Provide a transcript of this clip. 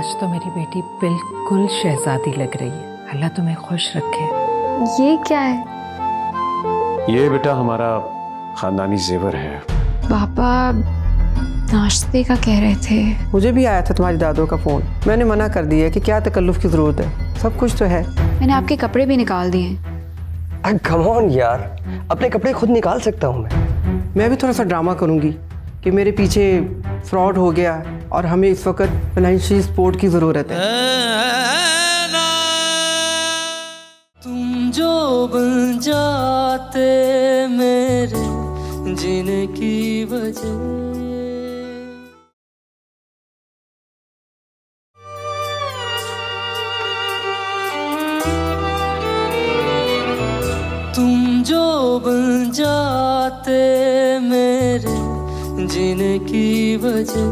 आज तो मेरी बेटी बिल्कुल शहजादी लग रही है। अल्लाह तुम्हें खुश रखे। ये क्या है? ये बेटा हमारा खानदानी जेवर है। पापा नाश्ते का कह रहे थे। मुझे भी आया था तुम्हारी दादों का फोन, मैंने मना कर दिया कि क्या तकल्लुफ की जरूरत है, सब कुछ तो है। मैंने आपके कपड़े भी निकाल दिए। कम ऑन यार, अपने कपड़े खुद निकाल सकता हूँ मैं भी थोड़ा सा ड्रामा करूंगी कि मेरे पीछे फ्रॉड हो गया और हमें इस वक्त फाइनेंशियल सपोर्ट की जरूरत है। तुम जो बन जाते मेरे जीने की वजह। तुम जो बन जाते मेरे जीने की वजह।